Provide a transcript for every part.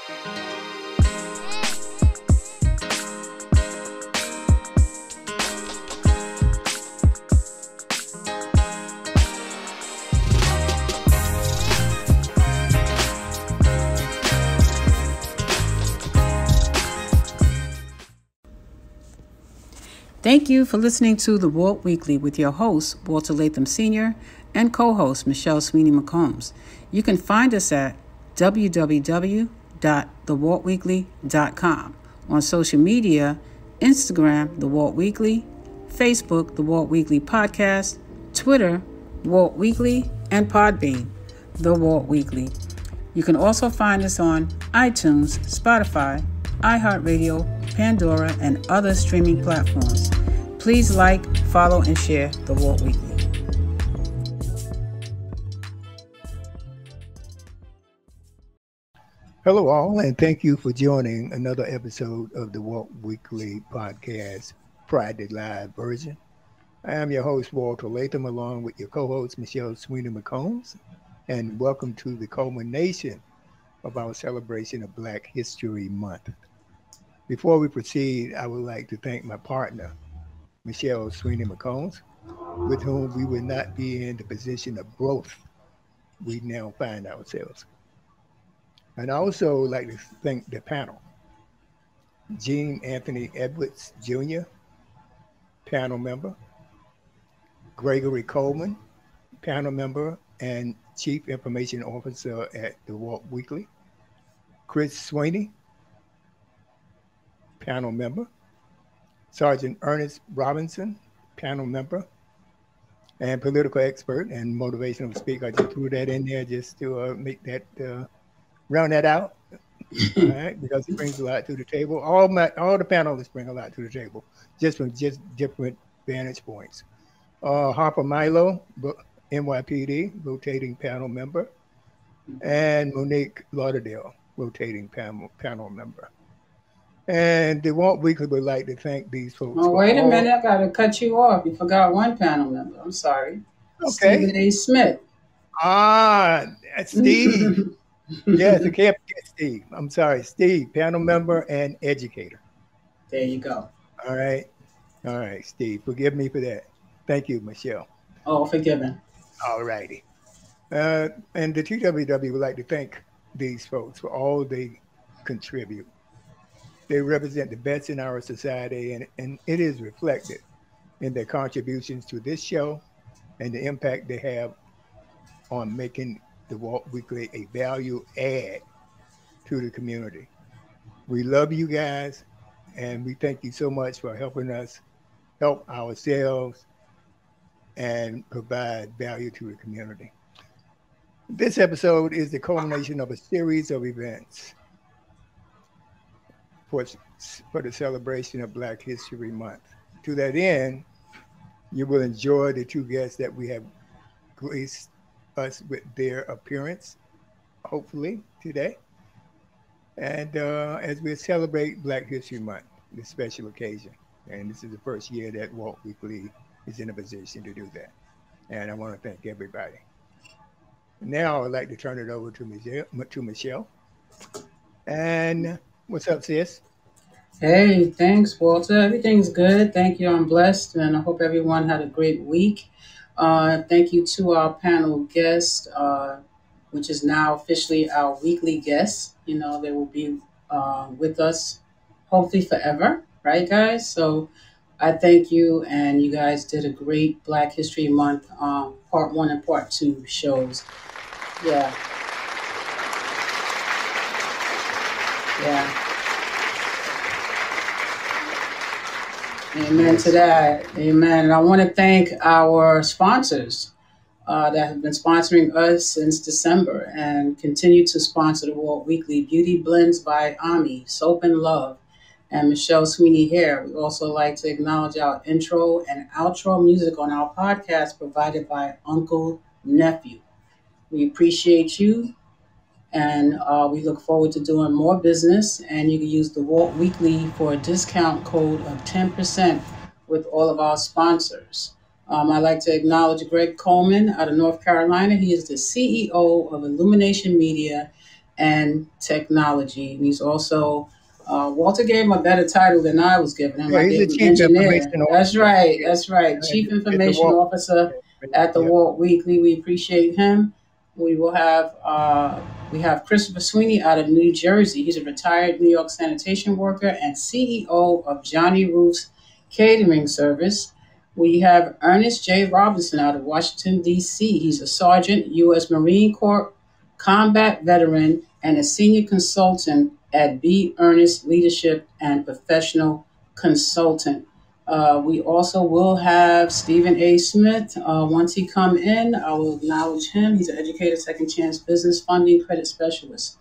Thank you for listening to The Walt Weekly with your host, Walter Latham Sr., and co-host, Michelle Swiney McCombs. You can find us at www.thewaltweekly.com. On social media, Instagram, The Walt Weekly, Facebook, The Walt Weekly Podcast, Twitter, Walt Weekly, and Podbean, The Walt Weekly. You can also find us on iTunes, Spotify, iHeartRadio, Pandora, and other streaming platforms. Please like, follow, and share The Walt Weekly. Hello all, and thank you for joining another episode of the Walt Weekly Podcast Friday Live version. I am your host, Walter Latham, along with your co-host, Michelle Swiney McCombs, and welcome to the culmination of our celebration of Black History Month. Before we proceed, I would like to thank my partner, Michelle Swiney McCombs, with whom we would not be in the position of growth we now find ourselves. And I also like to thank the panel, Gene Anthony Edwards Jr., panel member, Gregory Coleman, panel member and Chief Information Officer at the Walt Weekly, Chris Swiney, panel member, Sgt Ernest Robinson, panel member, and political expert and motivational speaker. I just threw that in there just to make that, round that out, all right, because it brings a lot to the table. All the panelists bring a lot to the table, just from different vantage points. Harper Milo, NYPD, rotating panel member, and Monique, Lauderdale, rotating panel member. And the Walt Weekly would like to thank these folks. Oh, wait a minute. I got to cut you off. You forgot one panel member. I'm sorry. Okay. Stephen A. Smith. Ah, that's Steve. Yes, I can't forget Steve. I'm sorry. Steve, panel member and educator. There you go. All right. All right, Steve. Forgive me for that. Thank you, Michelle. Oh, forgiven. All righty. And the TWW would like to thank these folks for all they contribute. They represent the best in our society, and it is reflected in their contributions to this show and the impact they have on making the Walt Weekly a value add to the community. We love you guys, and we thank you so much for helping us help ourselves and provide value to the community. This episode is the culmination of a series of events for the celebration of Black History Month. To that end, you will enjoy the two guests that we have graced us with their appearance, hopefully today. And as we celebrate Black History Month, this special occasion, and this is the first year that Walt Weekly is in a position to do that. And I want to thank everybody. Now I'd like to turn it over to Michelle. And what's up, sis? Hey, thanks, Walter. Everything's good. Thank you. I'm blessed, and I hope everyone had a great week. Thank you to our panel guest, which is now officially our weekly guest. You know, they will be with us hopefully forever, right, guys? So I thank you, and you guys did a great Black History Month part 1 and part 2 shows. Yeah. Amen to that. Amen. And I want to thank our sponsors that have been sponsoring us since December and continue to sponsor the Walt Weekly. Beauty Blends by Ami, Soap and Love, and Michelle Swiney Hair. We also like to acknowledge our intro and outro music on our podcast provided by Uncle Nephew. We appreciate you, and we look forward to doing more business. And you can use the Walt Weekly for a discount code of 10% with all of our sponsors. I'd like to acknowledge Greg Coleman out of North Carolina. He is the CEO of Illumination Media and technology. And he's also, Walter gave him a better title than I was giving him. Yeah, I he's gave a him chief engineer. information That's officer. right. That's right. Chief At the Information Walt. Officer at the Yeah. Walt Weekly. We appreciate him. We will have we have Christopher Swiney out of New Jersey. He's a retired New York sanitation worker and CEO of Johnny Roof's catering service. We have Ernest J. Robinson out of Washington, D.C. He's a sergeant, U.S. Marine Corps combat veteran, and a senior consultant at B. Ernest Leadership and Professional Consultant. We also will have Stephen A. Smith. Once he come in, I will acknowledge him. He's an educator, second chance business funding credit specialist.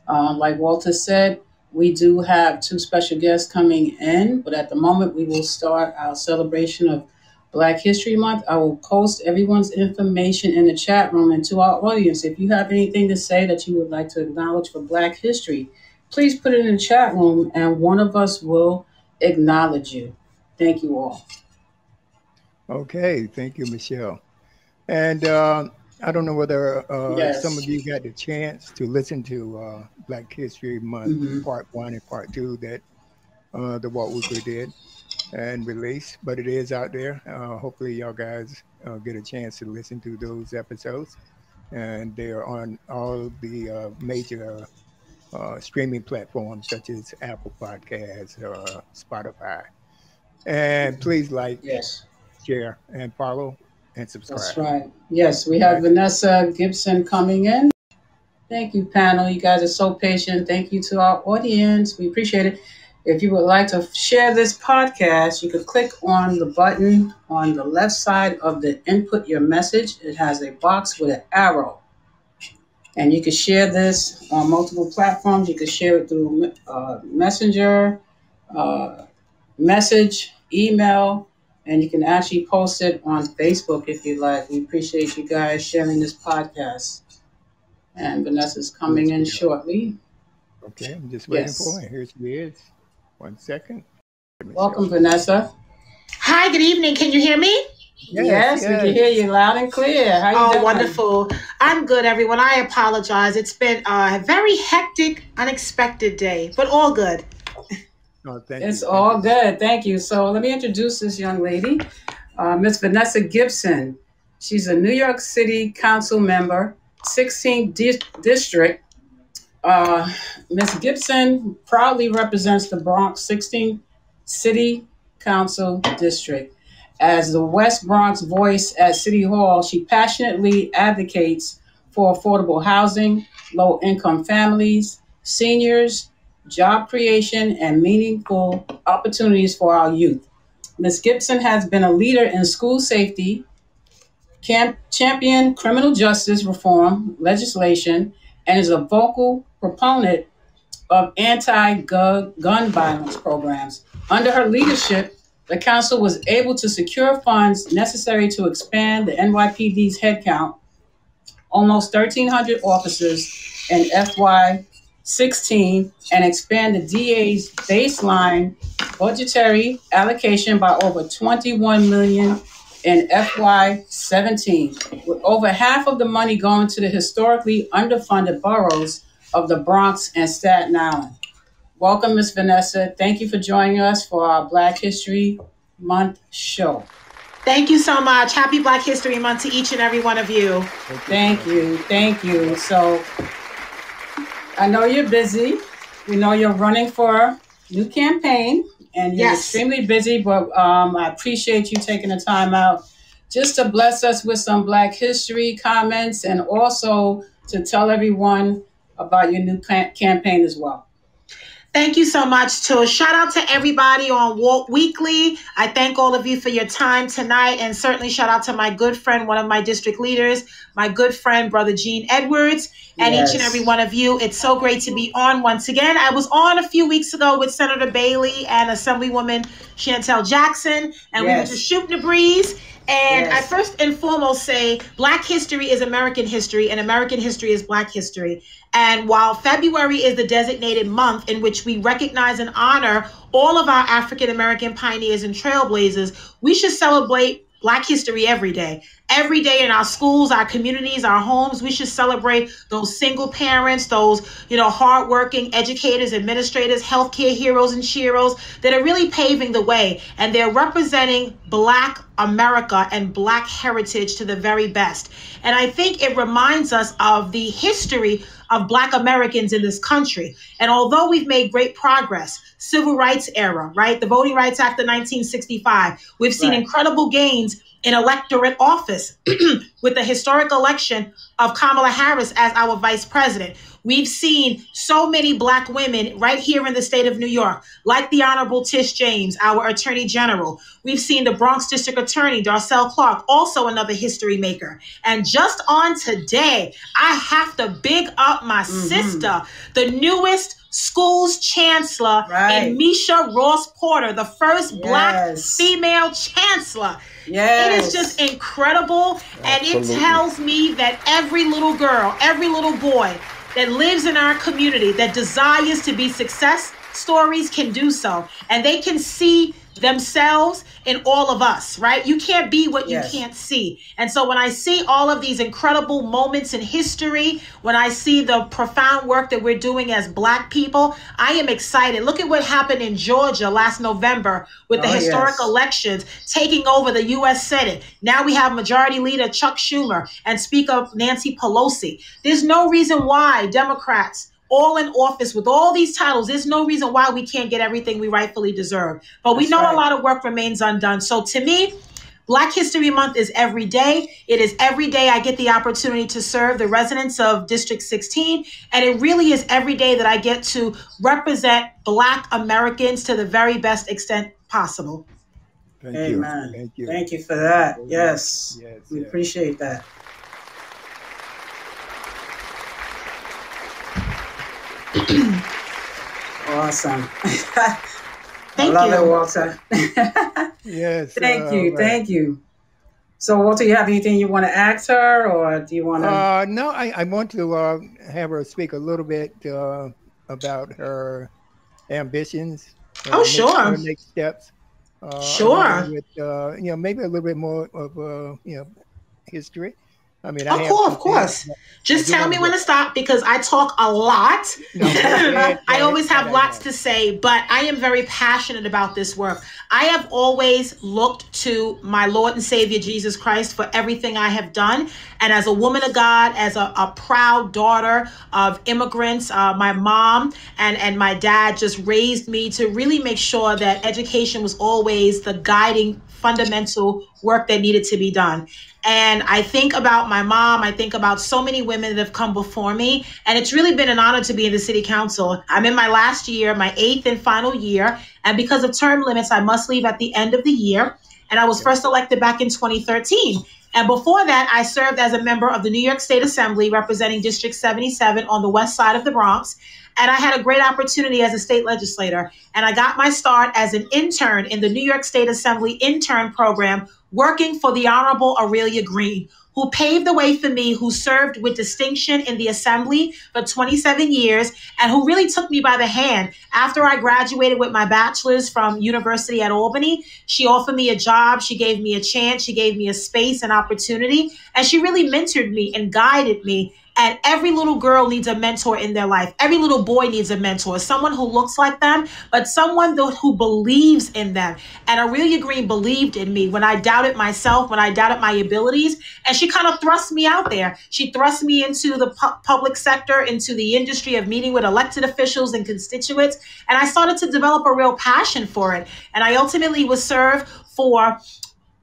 Like Walter said, we do have two special guests coming in, but at the moment we will start our celebration of Black History Month. I will post everyone's information in the chat room and to our audience. If you have anything to say that you would like to acknowledge for Black history, please put it in the chat room and one of us will acknowledge you. Thank you all. Okay, thank you, Michelle. And I don't know whether Yes. some of you got the chance to listen to Black History Month Part 1 and Part 2 that the Walt Weekly did and released, but it is out there. Hopefully y'all guys get a chance to listen to those episodes. And they are on all the major streaming platforms such as Apple Podcasts or Spotify. And please like, Yes. share, and follow and subscribe. That's right. Yes, we have Vanessa Gibson coming in. Thank you, panel. You guys are so patient. Thank you to our audience. We appreciate it. If you would like to share this podcast, you could click on the button on the left side of the input your message. It has a box with an arrow. And you can share this on multiple platforms. You can share it through Messenger, message, email, and you can actually post it on Facebook if you like. We appreciate you guys sharing this podcast. And Vanessa's coming in shortly. Okay, I'm just waiting for her. Here she is. 1 second. Welcome, Vanessa. Hi, good evening. Can you hear me? Yes, we can hear you loud and clear. How you doing? Wonderful. I'm good, everyone. I apologize. It's been a very hectic, unexpected day, but all good. Oh, it's all good. Thank you. So let me introduce this young lady, Miss Vanessa Gibson. She's a New York City Council member, 16th District. Ms. Gibson proudly represents the Bronx 16th City Council District. As the West Bronx voice at City Hall, she passionately advocates for affordable housing, low-income families, seniors, job creation, and meaningful opportunities for our youth. Ms. Gibson has been a leader in school safety, championed criminal justice reform legislation, and is a vocal proponent of anti-gun violence programs. Under her leadership, the council was able to secure funds necessary to expand the NYPD's headcount, almost 1,300 officers in FY16, and expand the DA's baseline budgetary allocation by over $21 million in FY17, with over half of the money going to the historically underfunded boroughs of the Bronx and Staten Island. Welcome, Ms. Vanessa. Thank you for joining us for our Black History Month show. Thank you so much. Happy Black History Month to each and every one of you. Thank you. Thank you. So I know you're busy. We know you're running for a new campaign and you're extremely busy, but I appreciate you taking the time out just to bless us with some Black history comments and also to tell everyone about your new campaign as well. Thank you so much. To shout out to everybody on Walt Weekly. I thank all of you for your time tonight, and certainly shout out to my good friend, one of my district leaders, my good friend, Brother Gene Edwards, and each and every one of you. It's so great to be on once again. I was on a few weeks ago with Senator Bailey and Assemblywoman Chantel Jackson, and we were just shooting the breeze. And I first and foremost say Black history is American history and American history is Black history. And while February is the designated month in which we recognize and honor all of our African American pioneers and trailblazers, we should celebrate Black history every day. Every day in our schools, our communities, our homes, we should celebrate those single parents, those, hardworking educators, administrators, healthcare heroes and sheroes that are really paving the way. And they're representing Black America and Black heritage to the very best. And I think it reminds us of the history of Black Americans in this country. And although we've made great progress, civil rights era, right? The Voting Rights Act of 1965, we've seen incredible gains in electorate office with the historic election of Kamala Harris as our vice president. We've seen so many Black women right here in the state of New York, like the Honorable Tish James, our Attorney General. We've seen the Bronx District Attorney, Darcel Clark, also another history maker. And just on today, I have to big up my sister, the newest school's chancellor, and Misha Ross Porter, the first Black female chancellor. It is just incredible. And it tells me that every little girl, every little boy that lives in our community that desires to be success stories can do so. And they can see themselves in all of us, right? You can't be what you can't see. And so when I see all of these incredible moments in history, when I see the profound work that we're doing as Black people, I am excited. Look at what happened in Georgia last November with the historic elections, taking over the U.S. Senate. Now we have Majority Leader Chuck Schumer and Speaker Nancy Pelosi. There's no reason why Democrats all in office with all these titles, there's no reason why we can't get everything we rightfully deserve. But we know a lot of work remains undone. So to me, Black History Month is every day. It is every day I get the opportunity to serve the residents of District 16. And it really is every day that I get to represent Black Americans to the very best extent possible. Amen. Thank you. Thank you for that. Yes. We appreciate that. Awesome. I love it, Walter. Thank you. So, Walter, you have anything you want to ask her, or do you want to? No, I want to have her speak a little bit about her ambitions. Sure. Her next steps. Sure. With maybe a little bit more of history. I mean, of course. Just tell me when to stop because I talk a lot. I always have lots to say, but I am very passionate about this work. I have always looked to my Lord and Savior, Jesus Christ, for everything I have done. And as a woman of God, as a proud daughter of immigrants, my mom and my dad just raised me to really make sure that education was always the guiding fundamental work that needed to be done. And I think about my mom. I think about so many women that have come before me. And it's really been an honor to be in the city council. I'm in my last year, my 8th and final year. And because of term limits, I must leave at the end of the year. And I was first elected back in 2013. And before that, I served as a member of the New York State Assembly representing District 77 on the west side of the Bronx. And I had a great opportunity as a state legislator. And I got my start as an intern in the New York State Assembly intern program, working for the Honorable Aurelia Green, who paved the way for me, who served with distinction in the Assembly for 27 years, and who really took me by the hand. After I graduated with my bachelor's from University at Albany, she offered me a job, she gave me a chance, she gave me a space and opportunity, and she really mentored me and guided me. And every little girl needs a mentor in their life. Every little boy needs a mentor, someone who looks like them, but someone who believes in them. And Aurelia Green believed in me when I doubted myself, when I doubted my abilities. And she kind of thrust me out there. She thrust me into the public sector, into the industry of meeting with elected officials and constituents. And I started to develop a real passion for it. And I ultimately was served for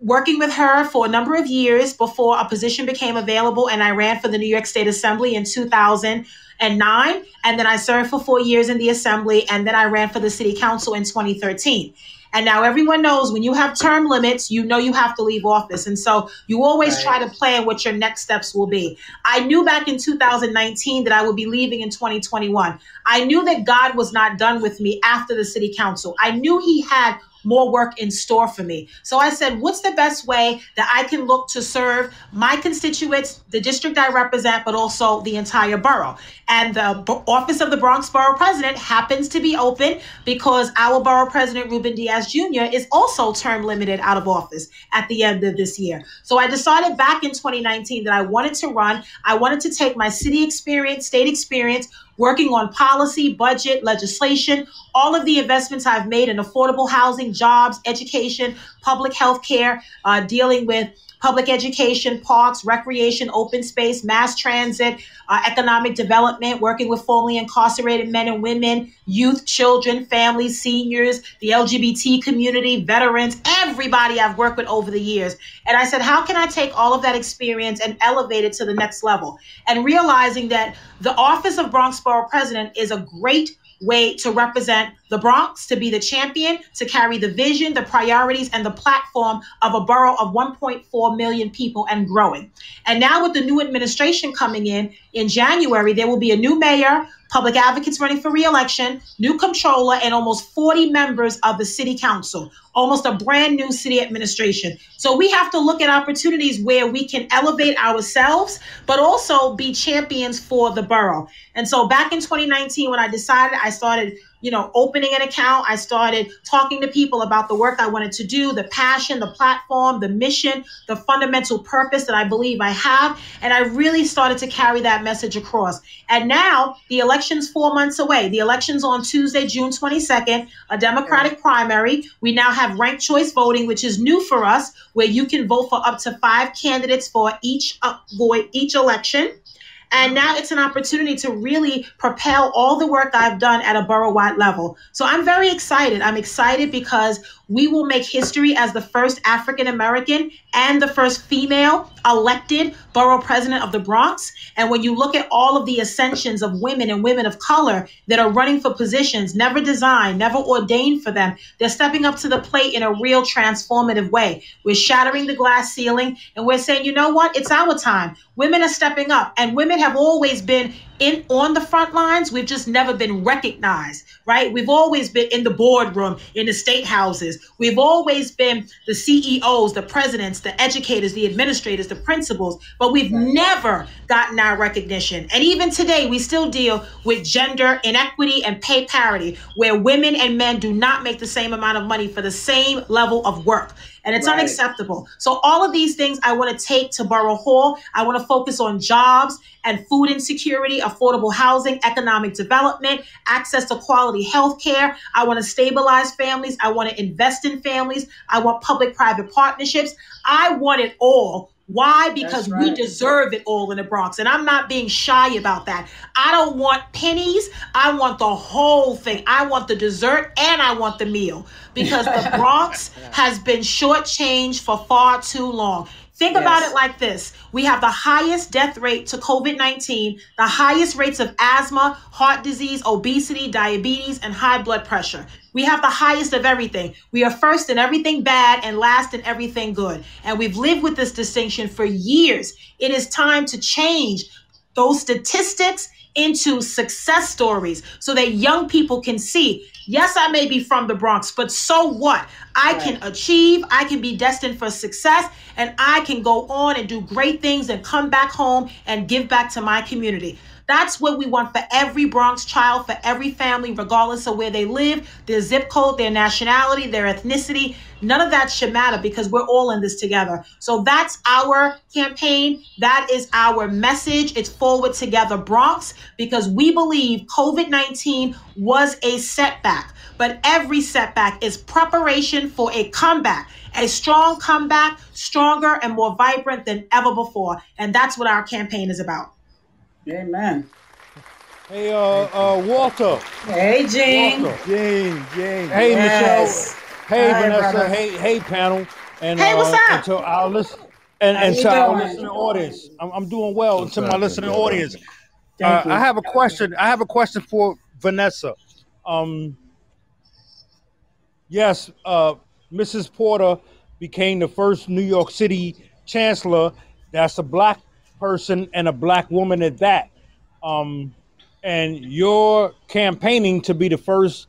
working with her for a number of years before a position became available, and I ran for the New York State Assembly in 2009, and then I served for 4 years in the Assembly, and then I ran for the City Council in 2013. And now everyone knows when you have term limits, you know you have to leave office. And so you always try to plan what your next steps will be. I knew back in 2019 that I would be leaving in 2021. I knew that God was not done with me after the City Council. I knew He had more work in store for me. So I said, what's the best way that I can look to serve my constituents, the district I represent, but also the entire borough? And the office of the Bronx Borough President happens to be open because our Borough President, Ruben Diaz Jr., is also term limited out of office at the end of this year. So I decided back in 2019 that I wanted to run. I wanted to take my city experience, state experience, working on policy, budget, legislation, all of the investments I've made in affordable housing, jobs, education, public health care, dealing with public education, parks, recreation, open space, mass transit, economic development, working with formerly incarcerated men and women, youth, children, families, seniors, the LGBT community, veterans, everybody I've worked with over the years. And I said, how can I take all of that experience and elevate it to the next level? And realizing that the office of Bronx Borough President is a great way to represent the Bronx, to be the champion, to carry the vision, the priorities, and the platform of a borough of 1.4 million people and growing. And now with the new administration coming in January, there will be a new mayor, public advocates running for re-election, new comptroller, and almost 40 members of the city council, almost a brand new city administration. So we have to look at opportunities where we can elevate ourselves, but also be champions for the borough. And so back in 2019, when I decided, I started opening an account. I started talking to people about the work I wanted to do, the passion, the platform, the mission, the fundamental purpose that I believe I have. And I really started to carry that message across. And now the election's 4 months away. The election's on Tuesday, June 22nd, a Democratic primary. We now have ranked choice voting, which is new for us, where you can vote for up to 5 candidates for each election. And now it's an opportunity to really propel all the work I've done at a borough-wide level. So I'm very excited. I'm excited because we will make history as the first African-American and the first female elected borough president of the Bronx. And when you look at all of the ascensions of women and women of color that are running for positions, never designed, never ordained for them, they're stepping up to the plate in a real transformative way. We're shattering the glass ceiling and we're saying, you know what? It's our time. Women are stepping up, and women have always been on the front lines. We've just never been recognized, right? We've always been in the boardroom, in the state houses. We've always been the CEOs, the presidents, the educators, the administrators, the principals, but we've never gotten our recognition. And even today, we still deal with gender inequity and pay parity, where women and men do not make the same amount of money for the same level of work. And it's unacceptable. So all of these things I want to take to Borough Hall. I want to focus on jobs and food insecurity, affordable housing, economic development, access to quality health care. I want to stabilize families. I want to invest in families. I want public-private partnerships. I want it all. Why? Because we deserve it all in the Bronx. And I'm not being shy about that. I don't want pennies. I want the whole thing. I want the dessert and I want the meal, because the Bronx has been shortchanged for far too long. Think about it like this. We have the highest death rate to COVID-19, the highest rates of asthma, heart disease, obesity, diabetes, and high blood pressure. We have the highest of everything. We are first in everything bad and last in everything good. And we've lived with this distinction for years. It is time to change those statistics into success stories so that young people can see, yes, I may be from the Bronx, but so what? I can achieve, I can be destined for success, and I can go on and do great things and come back home and give back to my community. That's what we want for every Bronx child, for every family, regardless of where they live, their zip code, their nationality, their ethnicity. None of that should matter because we're all in this together. So that's our campaign. That is our message. It's Forward Together Bronx, because we believe COVID-19 was a setback, but every setback is preparation for a comeback, a strong comeback, stronger and more vibrant than ever before. And that's what our campaign is about. Amen. Hey, Walter. Hey, Gene. Walter. Gene. Hey, Yes. Michelle. Hey, Hi, Vanessa. brother. Hey, panel. And Hey, what's up? And to our you to our doing? listening audience. I'm doing well. To my listening audience. Thank you. I have a question. I have a question for Vanessa. Yes, Mrs. Porter became the first New York City chancellor that's a black person and a black woman at that. And you're campaigning to be the first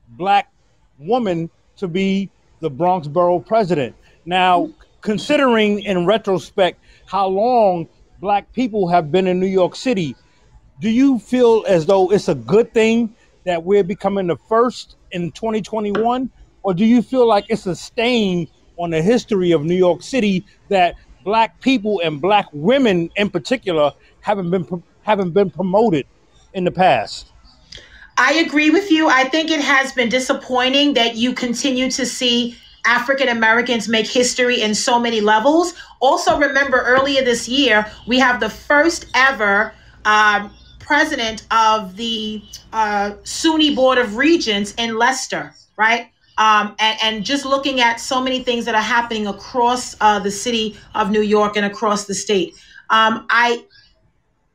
black woman to be the Bronx borough president. Now, considering in retrospect how long Black people have been in New York City, do you feel as though it's a good thing that we're becoming the first in 2021? Or do you feel like it's a stain on the history of New York City that Black people and Black women in particular haven't been promoted in the past? I agree with you. I think it has been disappointing that you continue to see African Americans make history in so many levels. Also, remember earlier this year, we have the first ever president of the SUNY Board of Regents in Leicester, right? And just looking at so many things that are happening across the city of New York and across the state. I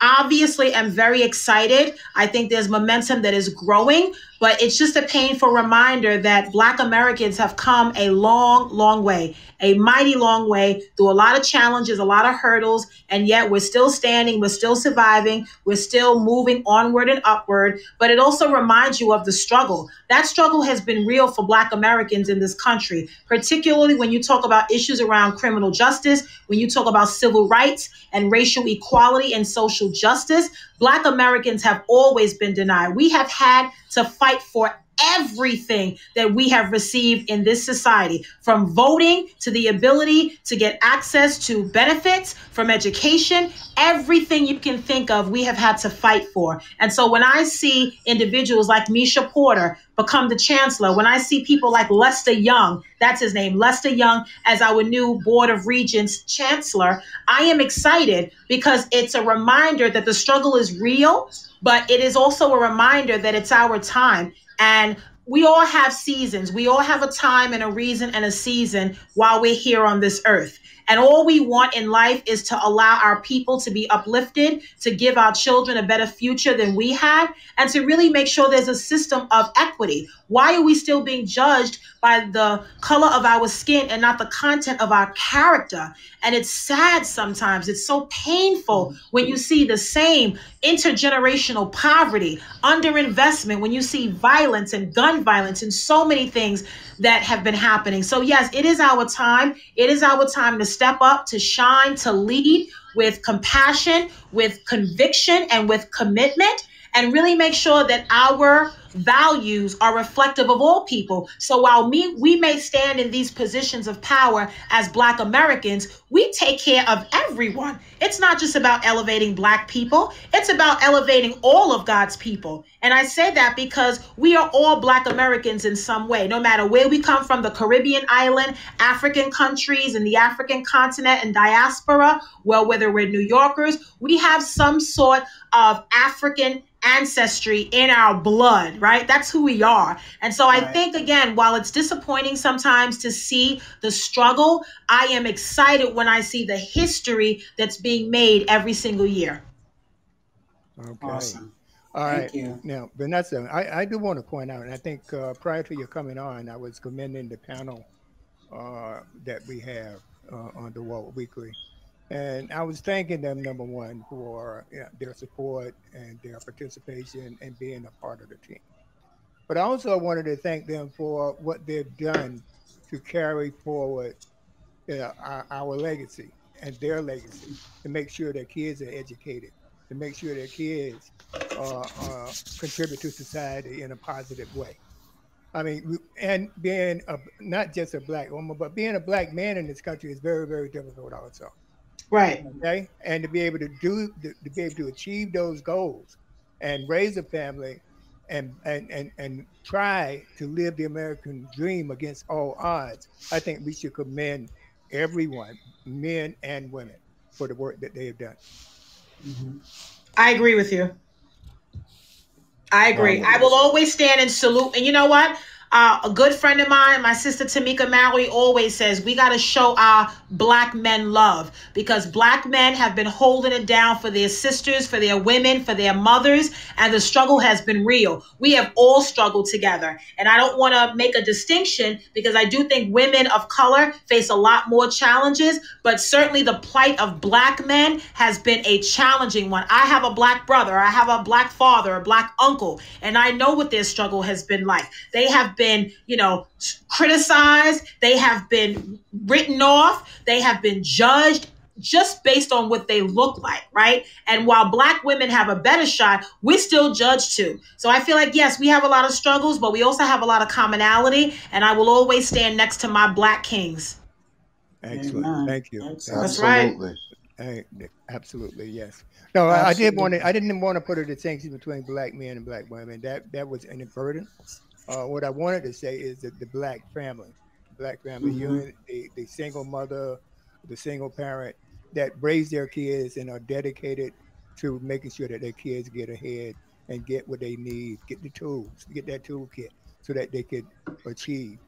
obviously am very excited. I think there's momentum that is growing, but it's just a painful reminder that Black Americans have come a long, long way, a mighty long way through a lot of challenges, a lot of hurdles, and yet we're still standing, we're still surviving, we're still moving onward and upward. But it also reminds you of the struggle. That struggle has been real for Black Americans in this country, particularly when you talk about issues around criminal justice, when you talk about civil rights and racial equality and social justice. Black Americans have always been denied. We have had to fight for everything that we have received in this society, from voting to the ability to get access to benefits, from education, everything you can think of, we have had to fight for. And so when I see individuals like Misha Porter become the chancellor, when I see people like Lester Young, that's his name, Lester Young, as our new Board of Regents chancellor, I am excited because it's a reminder that the struggle is real, but it is also a reminder that it's our time. And we all have seasons. We all have a time and a reason and a season while we're here on this earth. And all we want in life is to allow our people to be uplifted, to give our children a better future than we had, and to really make sure there's a system of equity. Why are we still being judged by the color of our skin and not the content of our character? And it's sad sometimes. It's so painful when you see the same intergenerational poverty, underinvestment, when you see violence and gun violence and so many things that have been happening. So yes, it is our time. It is our time to step up, to shine, to lead with compassion, with conviction, and with commitment, and really make sure that our values are reflective of all people. So while we may stand in these positions of power as Black Americans, we take care of everyone. It's not just about elevating Black people. It's about elevating all of God's people. And I say that because we are all Black Americans in some way, no matter where we come from, the Caribbean island, African countries, and the African continent and diaspora, well, whether we're New Yorkers, we have some sort of African ancestry in our blood, right? That's who we are. And so I think, again, while it's disappointing sometimes to see the struggle, I am excited when I see the history that's being made every single year. Okay. Awesome. All right. Thank you. Now, Vanessa, I do want to point out, and I think prior to your coming on, I was commending the panel that we have on the Walk Weekly. And I was thanking them, number one, for their support and their participation and being a part of the team. But I also wanted to thank them for what they've done to carry forward our legacy and their legacy, to make sure that kids are educated, to make sure that kids contribute to society in a positive way. I mean, and being not just a Black woman, but being a Black man in this country is very, very difficult also. Right. Okay. And to be able to achieve those goals and raise a family and try to live the American dream against all odds, I think we should commend everyone, men and women, for the work that they have done. Mm-hmm. I agree with you. I agree. I will always stand and salute. And you know what? A good friend of mine, my sister Tamika Mallory, always says we got to show our Black men love, because Black men have been holding it down for their sisters, for their women, for their mothers, and the struggle has been real. We have all struggled together. And I don't want to make a distinction, because I do think women of color face a lot more challenges, but certainly the plight of Black men has been a challenging one. I have a Black brother, I have a Black father, a Black uncle, and I know what their struggle has been like. They have have been, criticized. They have been written off. They have been judged just based on what they look like, right? And while Black women have a better shot, we still judge too. So I feel like, yes, we have a lot of struggles, but we also have a lot of commonality. And I will always stand next to my Black kings. Excellent. Amen. Thank you. That's right. Absolutely, yes. No, Absolutely. I didn't want to put a distinction between Black men and Black women. That was inadvertent. What I wanted to say is that the Black family, unit, the single mother, the single parent that raise their kids and are dedicated to making sure that their kids get ahead and get what they need, get the tools, get that toolkit so that they could achieve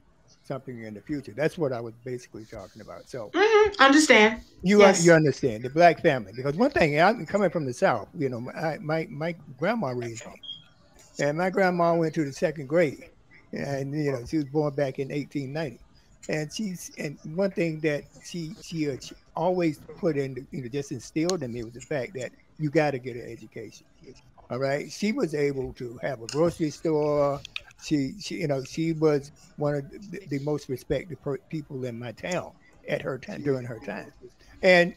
something in the future. That's what I was basically talking about. So understand. You Yes. you understand the Black family, because one thing, I'm coming from the South, my grandma raised me, and my grandma went to the second grade, and she was born back in 1890, and one thing that she always put in, just instilled in me was the fact that you got to get an education. All right, she was able to have a grocery store. She was one of the most respected people in my town at her time, during her time, and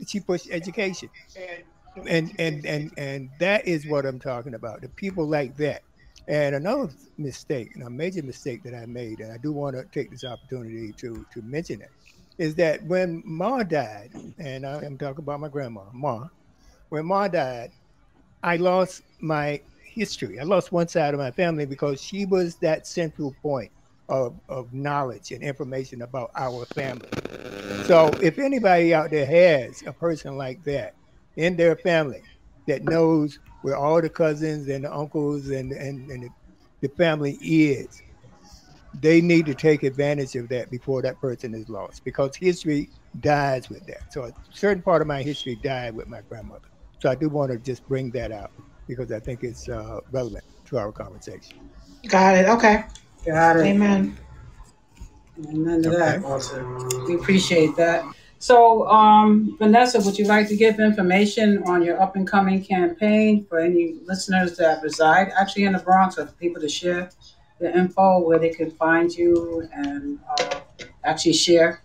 she pushed education, and that is what I'm talking about. The people like that. And another mistake, a major mistake that I made, and I do want to take this opportunity to mention it, is that when Ma died, and I'm talking about my grandma, Ma. When Ma died, I lost my history. I lost one side of my family because she was that central point of knowledge and information about our family. So if anybody out there has a person like that in their family that knows where all the cousins and the uncles and the family is, they need to take advantage of that before that person is lost, because history dies with that. So a certain part of my history died with my grandmother. So I do want to just bring that out because I think it's relevant to our conversation. Got it. Okay. Got it. Amen. Amen to that, Walter. We appreciate that. So, Vanessa, would you like to give information on your up and coming campaign for any listeners that reside actually in the Bronx, or for people to share the info where they can find you and actually share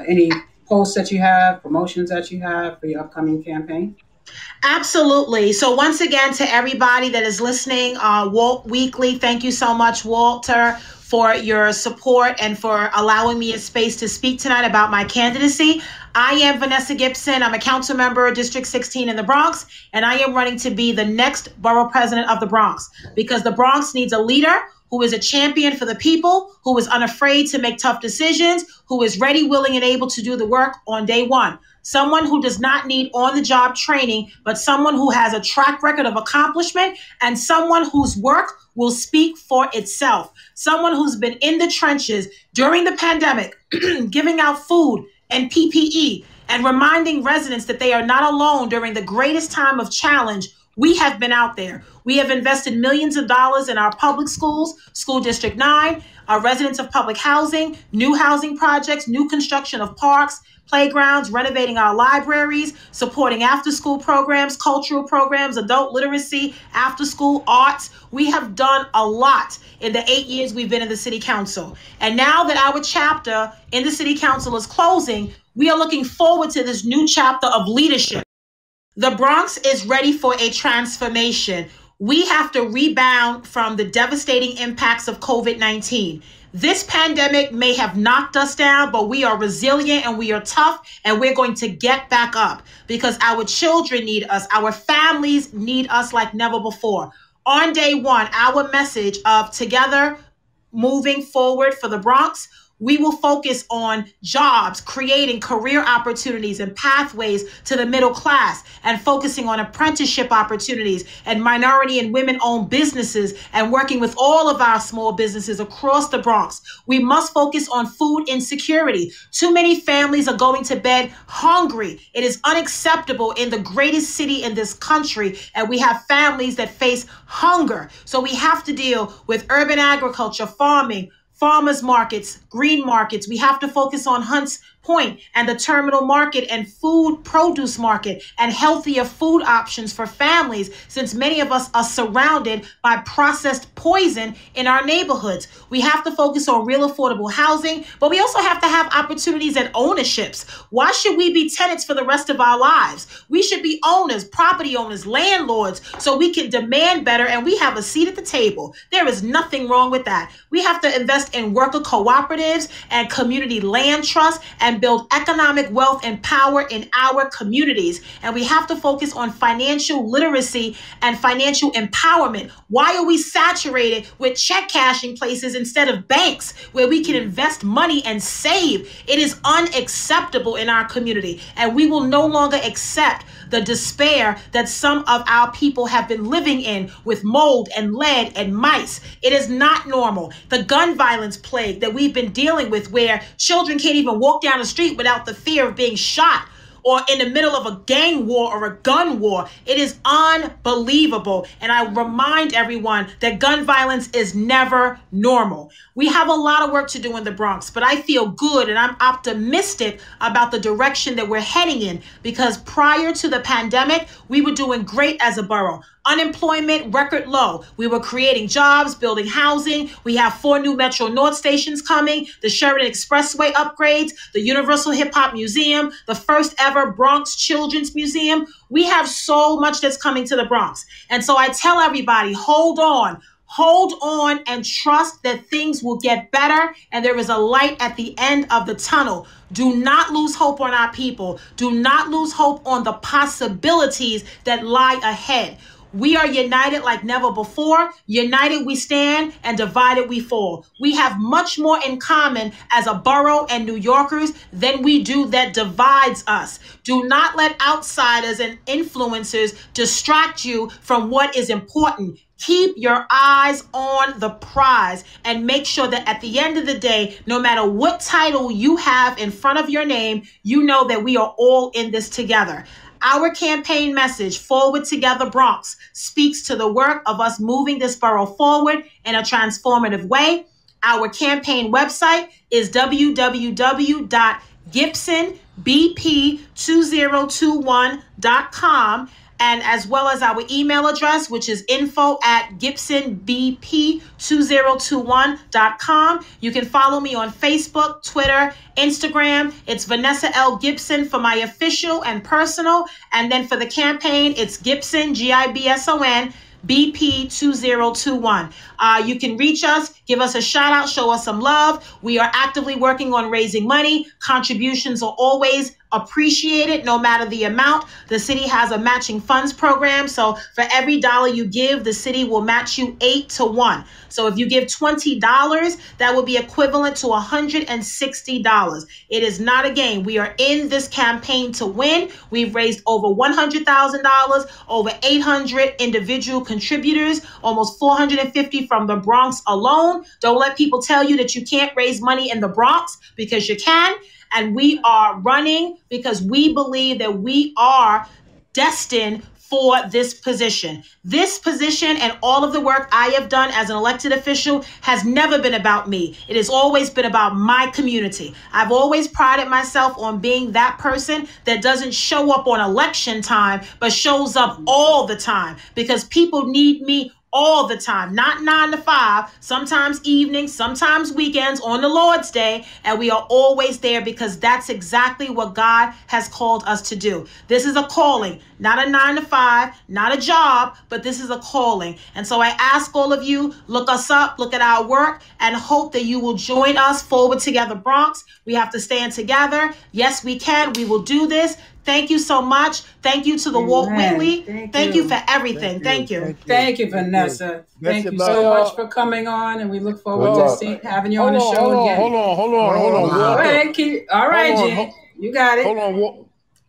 any posts that you have, promotions that you have for your upcoming campaign? Absolutely. So once again, to everybody that is listening, Walt Weekly, thank you so much, Walter, for your support and for allowing me a space to speak tonight about my candidacy. I am Vanessa Gibson. I'm a council member, District 16 in the Bronx, and I am running to be the next borough president of the Bronx, because the Bronx needs a leader who is a champion for the people, who is unafraid to make tough decisions, who is ready, willing, and able to do the work on day one. Someone who does not need on-the-job training, but someone who has a track record of accomplishment, and someone whose work will speak for itself. Someone who's been in the trenches during the pandemic, giving out food and PPE, and reminding residents that they are not alone during the greatest time of challenge. We have been out there. We have invested millions of dollars in our public schools, School District 9, our residents of public housing, new housing projects, new construction of parks, playgrounds, renovating our libraries, supporting after-school programs, cultural programs, adult literacy, after-school arts. We have done a lot in the 8 years we've been in the city council. And now that our chapter in the city council is closing, we are looking forward to this new chapter of leadership. The Bronx is ready for a transformation. We have to rebound from the devastating impacts of COVID-19. This pandemic may have knocked us down, but we are resilient and we are tough, and we're going to get back up because our children need us. Our families need us like never before. On day one, our message of together moving forward for the Bronx, we will focus on jobs, creating career opportunities and pathways to the middle class, and focusing on apprenticeship opportunities and minority and women-owned businesses, and working with all of our small businesses across the Bronx. We must focus on food insecurity. Too many families are going to bed hungry. It is unacceptable in the greatest city in this country, and we have families that face hunger. So we have to deal with urban agriculture, farming, farmers markets, green markets. We have to focus on Hunts Point and the terminal market and food produce market and healthier food options for families, since many of us are surrounded by processed poison in our neighborhoods. We have to focus on real affordable housing, but we also have to have opportunities and ownerships. Why should we be tenants for the rest of our lives? We should be owners, property owners, landlords, so we can demand better and we have a seat at the table. There is nothing wrong with that. We have to invest in worker cooperatives and community land trusts and build economic wealth and power in our communities. And we have to focus on financial literacy and financial empowerment. Why are we saturated with check cashing places instead of banks where we can invest money and save? It is unacceptable in our community, and we will no longer accept the despair that some of our people have been living in with mold and lead and mice. It is not normal. The gun violence plague that we've been dealing with, where children can't even walk down the street without the fear of being shot or in the middle of a gang war or a gun war. It is unbelievable. And I remind everyone that gun violence is never normal. We have a lot of work to do in the Bronx, but I feel good and I'm optimistic about the direction that we're heading in, because prior to the pandemic, we were doing great as a borough. Unemployment record low. We were creating jobs, building housing. We have 4 new Metro North stations coming, the Sheridan Expressway upgrades, the Universal Hip Hop Museum, the first ever Bronx Children's Museum. We have so much that's coming to the Bronx. And so I tell everybody, hold on and trust that things will get better and there is a light at the end of the tunnel. Do not lose hope on our people. Do not lose hope on the possibilities that lie ahead. We are united like never before. United we stand and divided we fall. We have much more in common as a borough and New Yorkers than we do that divides us. Do not let outsiders and influencers distract you from what is important. Keep your eyes on the prize and make sure that at the end of the day, no matter what title you have in front of your name, you know that we are all in this together. Our campaign message, Forward Together Bronx, speaks to the work of us moving this borough forward in a transformative way. Our campaign website is www.gibsonbp2021.com, and as well as our email address, which is info@gibsonbp2021.com. You can follow me on Facebook, Twitter, Instagram. It's Vanessa L. Gibson for my official and personal. And then for the campaign, it's Gibson, Gibson, BP2021. You can reach us, give us a shout out, show us some love. We are actively working on raising money. Contributions are always appreciated, no matter the amount. The city has a matching funds program. So for every dollar you give, the city will match you 8 to 1. So if you give $20, that will be equivalent to $160. It is not a game. We are in this campaign to win. We've raised over $100,000, over 800 individual contributors, almost 450 from the Bronx alone. Don't let people tell you that you can't raise money in the Bronx, because you can. And we are running because we believe that we are destined for this position. This position and all of the work I have done as an elected official has never been about me. It has always been about my community. I've always prided myself on being that person that doesn't show up on election time, but shows up all the time, because people need me all the time, not 9 to 5, sometimes evenings, sometimes weekends, on the Lord's Day. And we are always there because that's exactly what God has called us to do. This is a calling, not a 9 to 5, not a job, but this is a calling. And so I ask all of you, look us up, look at our work, and hope that you will join us, Forward Together Bronx. We have to stand together. Yes, we can. We will do this. Thank you so much. Thank you to the Walt Whitley. Thank you for everything. Thank you. Thank you, Vanessa. Thank you so much for coming on, and we look forward to having you on the show again. Hold on. Go ahead, keep. All right, Jen. You got it. Hold on,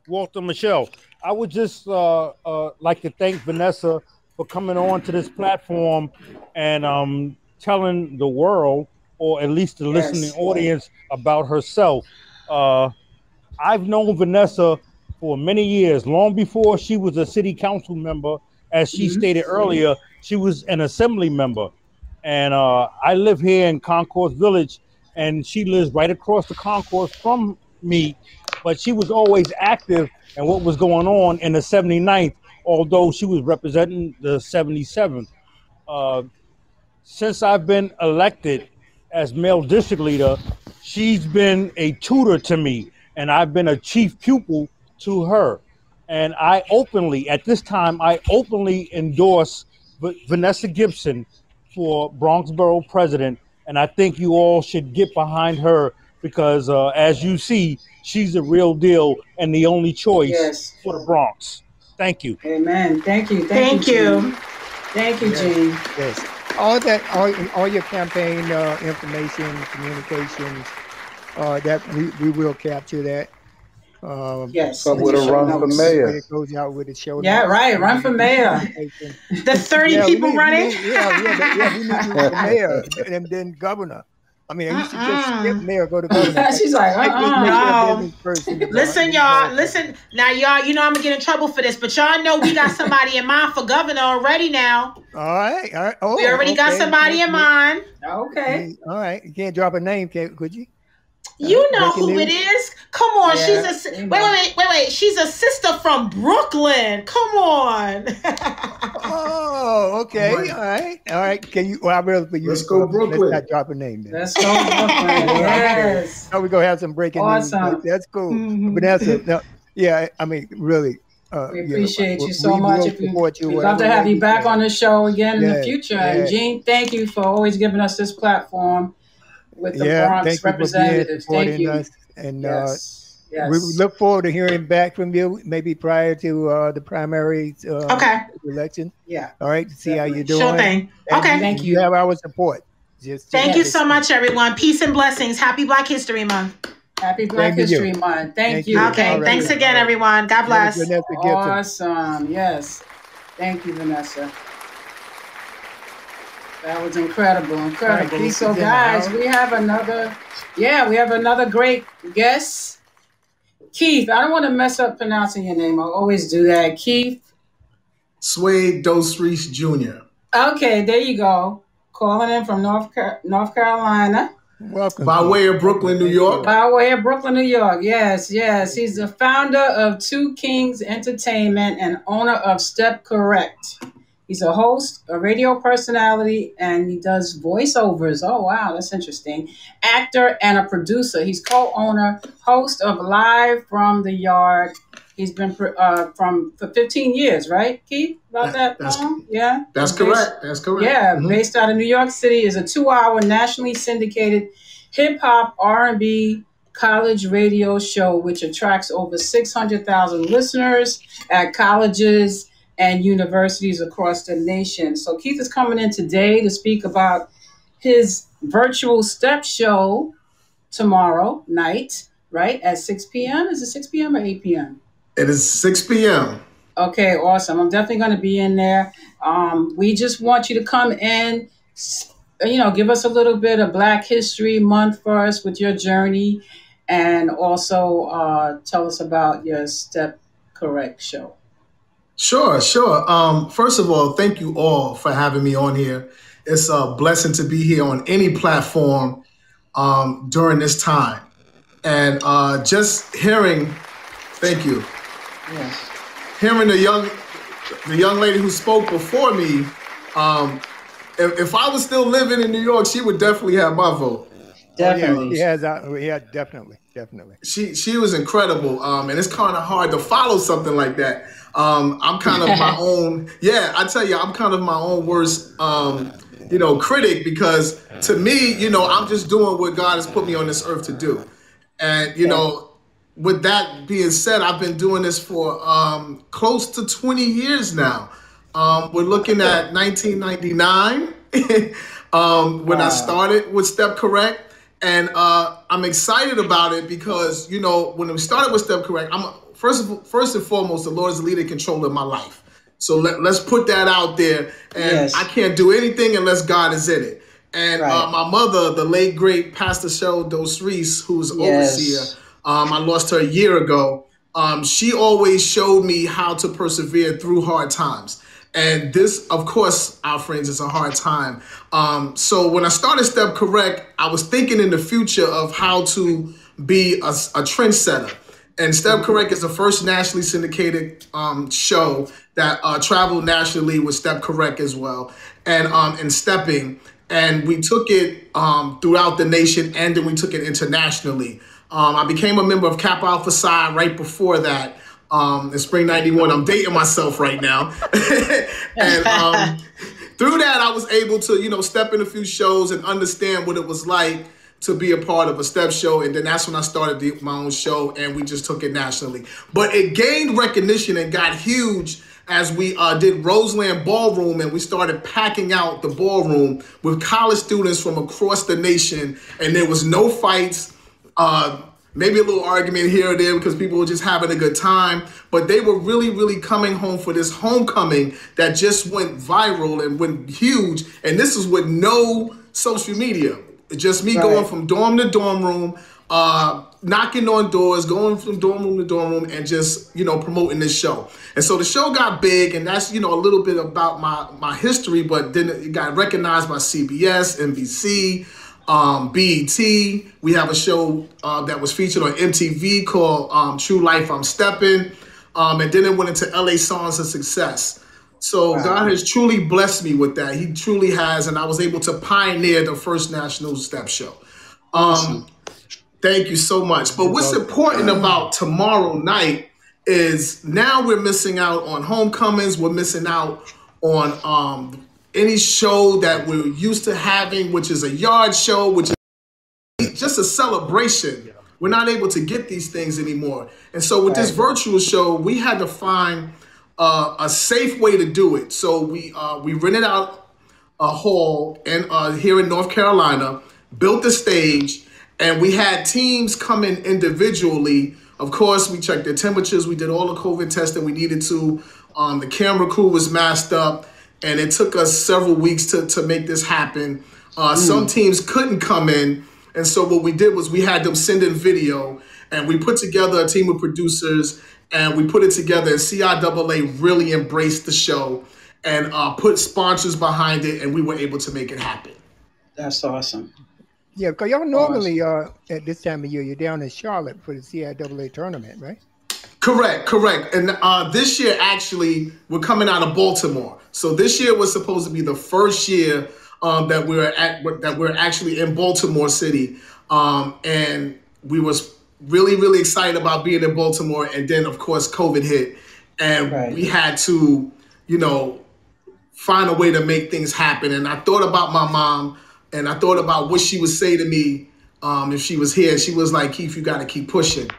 Walter Michelle. I would just like to thank Vanessa for coming on to this platform and telling the world, or at least the listening audience, about herself. I've known Vanessa for many years, long before she was a city council member. As she stated earlier, she was an assembly member. And I live here in Concourse Village, and she lives right across the concourse from me, but she was always active in what was going on in the 79th, although she was representing the 77th. Since I've been elected as male district leader, she's been a tutor to me, and I've been a chief pupil to her. And at this time, I openly endorse Vanessa Gibson for Bronx Borough President, and I think you all should get behind her because, as you see, she's the real deal and the only choice for the Bronx. Thank you. Amen. Thank you. Thank you. Thank you, Gene. Yes. All your campaign information, communications, that we will capture that. Yes. Some would have run for mayor. It goes out with the show. Yeah, right. Run for mayor. The 30 people running? We need you for mayor and then governor. I mean, I used to just skip mayor, go to governor. She's like, no. Listen, y'all. Listen. Now, y'all, you know I'm going to get in trouble for this, but y'all know we got somebody in mind for governor already now. All right. Oh, we already got somebody in mind. Okay. All right. You can't drop a name, could you? You know who it is. Come on. Yeah, wait. She's a sister from Brooklyn. Come on. Oh, okay. All right. Can you? Well, I'd rather for you. Let's go Brooklyn. Let's not drop a name then. Let's go Brooklyn. Yes. Now we're going to have some breaking news. That's cool. Mm-hmm. Vanessa, no, yeah, I mean, really. We appreciate you so much. We'd love to have you back on the show again in the future. Yeah. And Gene, thank you for always giving us this platform with the Bronx representatives. Thank you. Us. And we look forward to hearing back from you, maybe prior to the primary election. Yeah. All right. To see how you're doing. Sure thing. And thank you. You have our support. Thank you so much, everyone. Peace and blessings. Happy Black History Month. Happy Black History Month. Thank you. Okay. Thanks again, everyone. God bless. Awesome. Yes. Thank you, Vanessa. That was incredible. Right, so guys, we have another great guest. Keith, I don't want to mess up pronouncing your name. I always do that. Keith. Suede Reese Jr. Okay, there you go. Calling in from North Carolina. Welcome. By way of Brooklyn, New York. By way of Brooklyn, New York. Yes. He's the founder of Two Kings Entertainment and owner of Step Correct. He's a host, a radio personality, and he does voiceovers. Oh, wow, that's interesting. Actor and a producer. He's co-owner, host of Live from the Yard. He's been for 15 years, right, Keith? About that long? Yeah? That's correct. That's correct. Yeah, based out of New York City. Is a 2-hour nationally syndicated hip-hop, R&B, college radio show, which attracts over 600,000 listeners at colleges and universities across the nation. So Keith is coming in today to speak about his virtual step show tomorrow night, right, at 6 p.m.? Is it 6 p.m. or 8 p.m.? It is 6 p.m. Okay, awesome. I'm definitely going to be in there. We just want you to come in, give us a little bit of Black History Month for us with your journey, and also tell us about your Step Correct show. Sure. First of all, thank you all for having me on here. It's a blessing to be here on any platform during this time. And just hearing, thank you. Yes. Hearing the young lady who spoke before me, if I was still living in New York, she would definitely have my vote. Definitely. Yeah, definitely. She was incredible. And it's kind of hard to follow something like that. I'm kind of my own. Yeah, I tell you, I'm kind of my own worst, critic, because to me, I'm just doing what God has put me on this earth to do. And, with that being said, I've been doing this for close to 20 years now. We're looking at 1999 when I started with Step Correct. And I'm excited about it because, when we started with Step Correct, first and foremost, the Lord is the leader and controller of my life. So let's put that out there. And I can't do anything unless God is in it. And my mother, the late, great Pastor Cheryl Reese, who's overseer, I lost her a year ago. She always showed me how to persevere through hard times. And this, of course, our friends, is a hard time. So when I started Step Correct, I was thinking in the future of how to be a trendsetter. And Step Correct is the first nationally syndicated show that traveled nationally with Step Correct as well, and Stepping. And we took it throughout the nation, and then we took it internationally. I became a member of Kappa Alpha Psi right before that. In spring '91, I'm dating myself right now. And through that, I was able to, step in a few shows and understand what it was like to be a part of a step show. And then that's when I started my own show, and we just took it nationally. But it gained recognition and got huge as we did Roseland Ballroom, and we started packing out the ballroom with college students from across the nation. And there was no fights, maybe a little argument here or there because people were just having a good time. But they were really, really coming home for this homecoming that just went viral and went huge. And this is with no social media. Just me going from dorm to dorm room, knocking on doors, going from dorm room to dorm room, and just, promoting this show. And so the show got big, and that's, a little bit about my history, but then it got recognized by CBS, NBC, BET. We have a show that was featured on MTV called True Life, I'm Steppin'. And then it went into LA Songs of Success. So God has truly blessed me with that. He truly has, and I was able to pioneer the first national step show. Thank you so much. But what's important about tomorrow night is now we're missing out on homecomings. We're missing out on any show that we're used to having, which is a yard show, which is just a celebration. We're not able to get these things anymore. And so with this virtual show, we had to find a safe way to do it. So we rented out a hall here in North Carolina, built the stage, and we had teams come in individually. Of course, we checked their temperatures. We did all the COVID testing we needed to. The camera crew was masked up, and it took us several weeks to make this happen. Some teams couldn't come in, and so what we did was we had them send in video, and we put together a team of producers, and we put it together, and CIAA really embraced the show and put sponsors behind it, and we were able to make it happen. That's awesome. Yeah, because y'all normally at this time of year, you're down in Charlotte for the CIAA tournament, right? Correct. And this year, actually, we're coming out of Baltimore. So this year was supposed to be the first year that we're actually in Baltimore City, and we was really, really excited about being in Baltimore. And then, of course, COVID hit, and we had to, find a way to make things happen. And I thought about my mom, and I thought about what she would say to me if she was here. She was like, Keith, you got to keep pushing.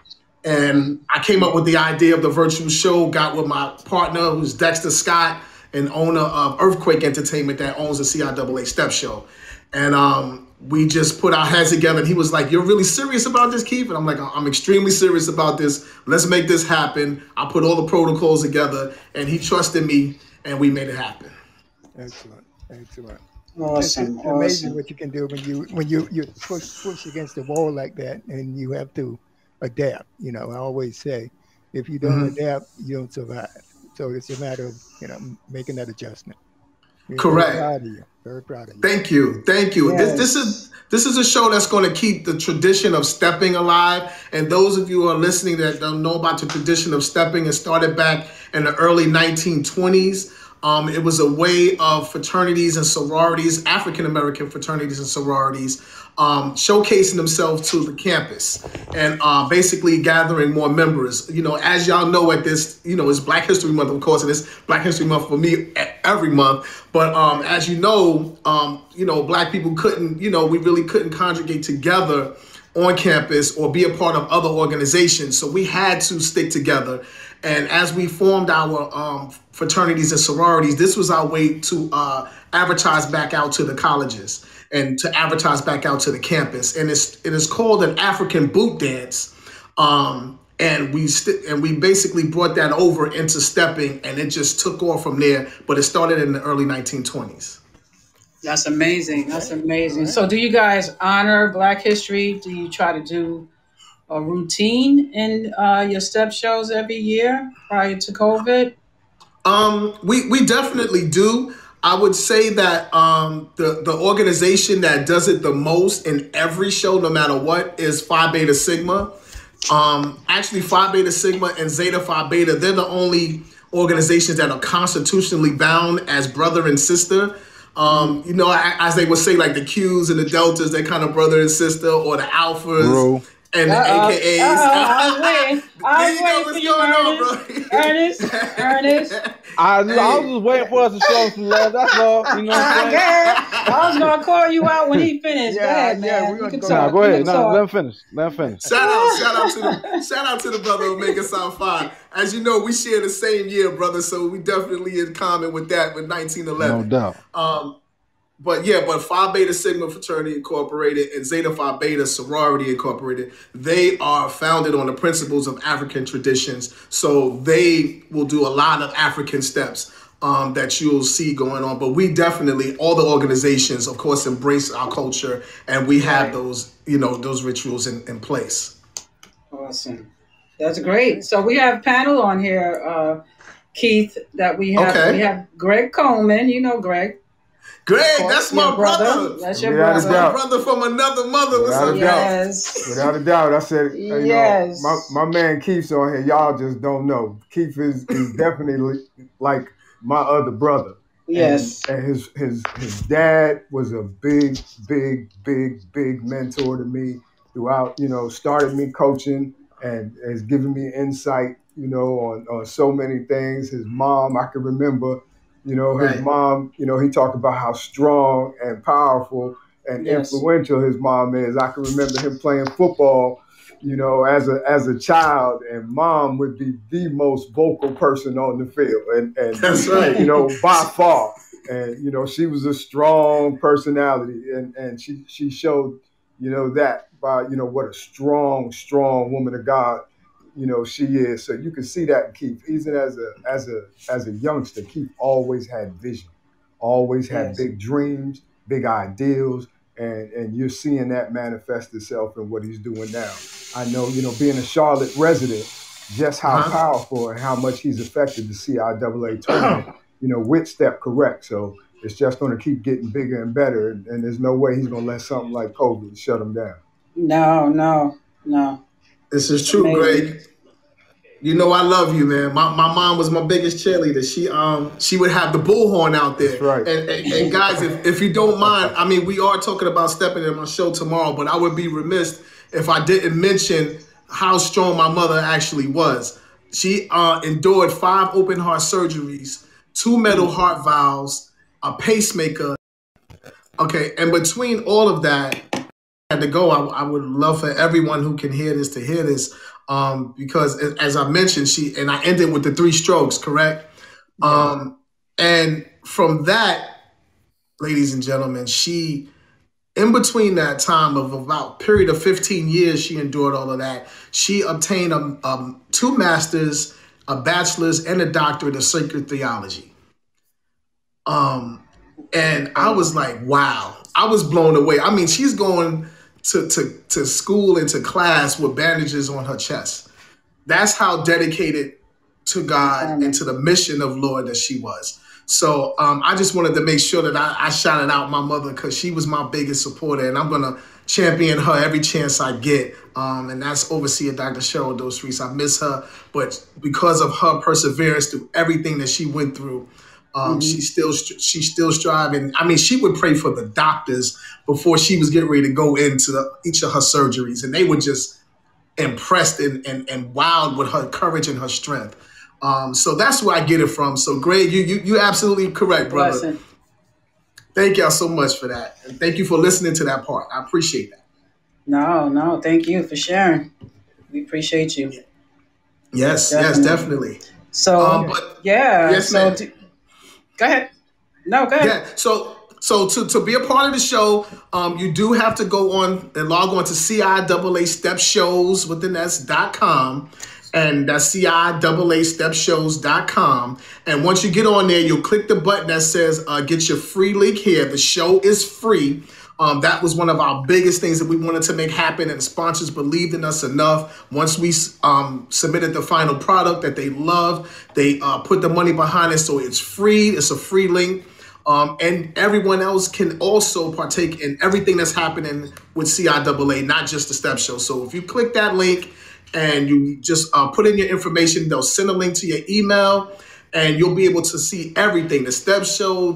And I came up with the idea of the virtual show, got with my partner, who's Dexter Scott, and owner of Earthquake Entertainment that owns the CIAA Step Show. And we just put our heads together, and he was like, you're really serious about this, Keith? And I'm like, I'm extremely serious about this. Let's make this happen. I put all the protocols together, and he trusted me, and we made it happen. Excellent. Awesome. It's amazing what you can do when you push against the wall like that, and you have to adapt. I always say, if you don't adapt, you don't survive. So it's a matter of making that adjustment. Correct. Very proud of you. Thank you. Yes. This is a show that's going to keep the tradition of stepping alive. And those of you who are listening that don't know about the tradition of stepping, it started back in the early 1920s. It was a way of fraternities and sororities, African-American fraternities and sororities, showcasing themselves to the campus and basically gathering more members. As y'all know at this, it's Black History Month, of course, and it's Black History Month for me every month. But as you know, Black people couldn't, we really couldn't congregate together on campus or be a part of other organizations. So we had to stick together. And as we formed our fraternities and sororities, this was our way to advertise back out to the colleges and to advertise back out to the campus. And it is called an African boot dance. And we basically brought that over into stepping, and it just took off from there. But it started in the early 1920s. That's amazing. Right. So do you guys honor Black history? Do you try to do a routine in your step shows every year prior to COVID? We definitely do. I would say that the organization that does it the most in every show, no matter what, is Phi Beta Sigma. Actually, Phi Beta Sigma and Zeta Phi Beta, they're the only organizations that are constitutionally bound as brother and sister. You know, as they would say, like the Qs and the Deltas, they're kind of brother and sister, or the Alphas. Bro. And the AKAs. I was waiting Going on, bro? Ernest. I was just waiting for us to show some love. That's all. You know what I'm saying? I was gonna call you out when he finished. Go ahead, man. We're gonna go. Go ahead. No, let him finish. Shout out to the brother who make us sound fine. As you know, we share the same year, brother, so we definitely in common with that, with 1911. No doubt. But Phi Beta Sigma Fraternity Incorporated and Zeta Phi Beta Sorority Incorporated, they are founded on the principles of African traditions. So they will do a lot of African steps that you'll see going on. But we definitely, all the organizations, of course, embrace our culture, and we have those, those rituals in place. Awesome. That's great. So we have panel on here, Keith, that we have. Okay. We have Greg Coleman. You know Greg. Greg, that's my brother. That's your brother. That's my brother from another mother. Without a doubt. Yes. Without a doubt. I said, yes. My man Keith's on here. Y'all just don't know. Keith is definitely like my other brother. Yes. And his dad was a big mentor to me throughout, started me coaching and has given me insight, on so many things. His mom, I can remember, his mom, he talked about how strong and powerful and influential his mom is. I can remember him playing football, as a child, and mom would be the most vocal person on the field. And that's right. By far. And, she was a strong personality, and she showed, that by, what a strong woman of God, she is. So you can see that in Keith. Even as a youngster, Keith always had vision, always had big dreams, big ideals, and you're seeing that manifest itself in what he's doing now. I know, being a Charlotte resident, just how powerful and how much he's affected the CIAA tournament, with Step Correct. So it's just going to keep getting bigger and better, and there's no way he's going to let something like COVID shut him down. No. This is true, Greg. I love you, man. My mom was my biggest cheerleader. She would have the bullhorn out there. That's right. And guys, if you don't mind, I mean, we are talking about stepping in my show tomorrow, but I would be remiss if I didn't mention how strong my mother actually was. She endured 5 open heart surgeries, 2 metal heart valves, a pacemaker. Okay, and between all of that, had to go. I would love for everyone who can hear this to hear this, because as I mentioned, and I ended with the 3 strokes, correct? And from that, ladies and gentlemen, in between that time of about period of 15 years, she endured all of that. She obtained 2 masters, a bachelor's, and a doctorate of sacred theology. And I was like, wow, I was blown away. I mean, she's going to school and to class with bandages on her chest. That's how dedicated to God and to the mission of Lord that she was. So I just wanted to make sure that I shouted out my mother, because she was my biggest supporter, and I'm going to champion her every chance I get. And that's Overseer Dr. Cheryl Dos Reese. I miss her, but because of her perseverance through everything that she went through, she's still striving. I mean, she would pray for the doctors before she was getting ready to go into each of her surgeries, and they were just impressed and wowed with her courage and her strength. So that's where I get it from. So, Greg, you absolutely correct, brother. Blessing. Thank y'all so much for that, and thank you for listening to that part. I appreciate that. No, thank you for sharing. We appreciate you. Yes, definitely. So, yes, so ma'am. Go ahead. No, go ahead. Yeah. So to be a part of the show, you do have to go on and log on to CIAA Step Shows within that's.com. And that's CIAA stepshows.com. And once you get on there, you'll click the button that says get your free link here. The show is free. That was one of our biggest things that we wanted to make happen, and the sponsors believed in us enough. Once we submitted the final product that they loved, they put the money behind it, so it's free. It's a free link. And everyone else can also partake in everything that's happening with CIAA, not just the STEP show. So if you click that link and you just put in your information, they'll send a link to your email, and you'll be able to see everything. The STEP show,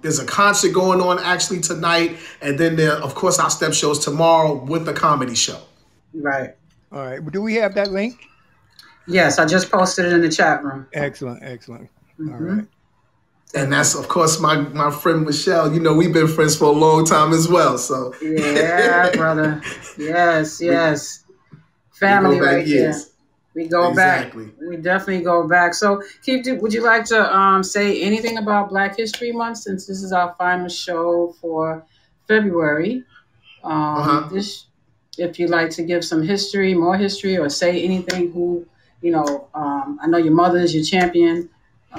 there's a concert going on actually tonight, and then there, of course, our STEP shows tomorrow with the comedy show. Right. All right. Do we have that link? Yes, I just posted it in the chat room. Excellent. Mm-hmm. All right. And that's, of course, my friend Michelle. You know, we've been friends for a long time as well. So yeah, brother. Yes. Family right here. We go back. We definitely go back. So, Keith, would you like to say anything about Black History Month, since this is our final show for February? If you'd like to give some history, more history, or say anything, I know your mother is your champion.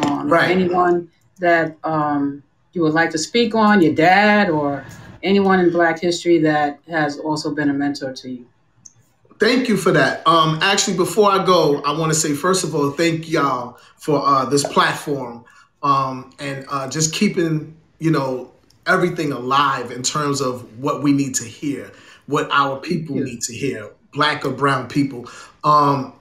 Right. Anyone that you would like to speak on, your dad, or anyone in Black history that has also been a mentor to you? Thank you for that. Actually, before I go, I want to say, first of all, thank y'all for this platform and just keeping, everything alive in terms of what we need to hear, what our people need to hear, Black or brown people,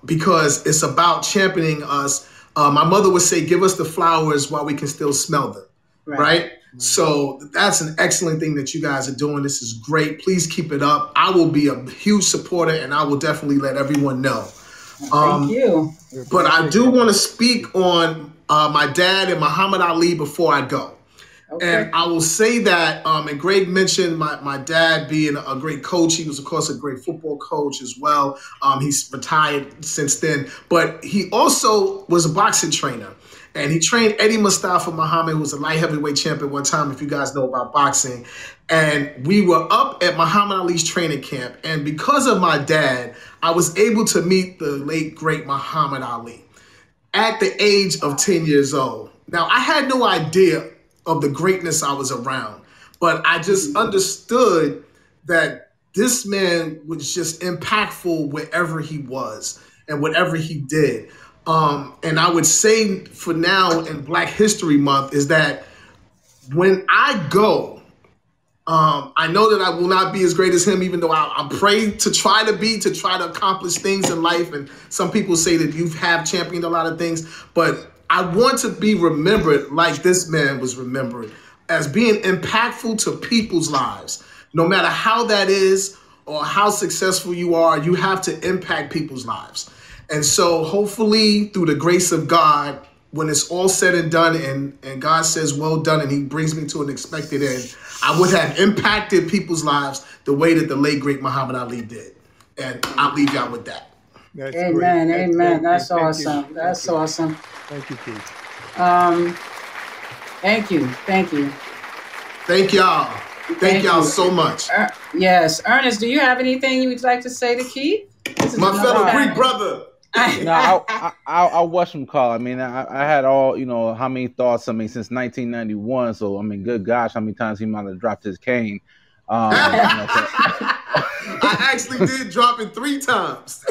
because it's about championing us. My mother would say, give us the flowers while we can still smell them, right? So that's an excellent thing that you guys are doing. This is great. Please keep it up. I will be a huge supporter, and I will definitely let everyone know. Thank you. But I do want to speak on my dad and Muhammad Ali before I go. Okay. And I will say that, and Greg mentioned my dad being a great coach. He was, of course, a great football coach as well. He's retired since then. But he also was a boxing trainer. And he trained Eddie Mustafa Muhammad, who was a light heavyweight champion one time, if you guys know about boxing. And we were up at Muhammad Ali's training camp. And because of my dad, I was able to meet the late, great Muhammad Ali at the age of 10 years old. Now, I had no idea of the greatness I was around, but I just understood that this man was just impactful wherever he was and whatever he did. And I would say for now in Black History Month is that when I go, I know that I will not be as great as him, even though I'm praying to try to accomplish things in life. And some people say that you have championed a lot of things, but I want to be remembered like this man was remembered, as being impactful to people's lives. No matter how that is or how successful you are, you have to impact people's lives. And so hopefully through the grace of God, when it's all said and done and God says, well done, and he brings me to an expected end, I would have impacted people's lives the way that the late, great Muhammad Ali did. And I'll leave y'all with that. That's amen. great. Amen. That's awesome. That's awesome. Thank you, Keith. Thank you. Thank y'all. Thank y'all so much. Yes. Ernest, do you have anything you would like to say to Keith? My fellow Greek brother. No, I'll watch him call. I mean, I had all, how many thoughts, since 1991. So, good gosh, how many times he might have dropped his cane. I actually did drop it 3 times.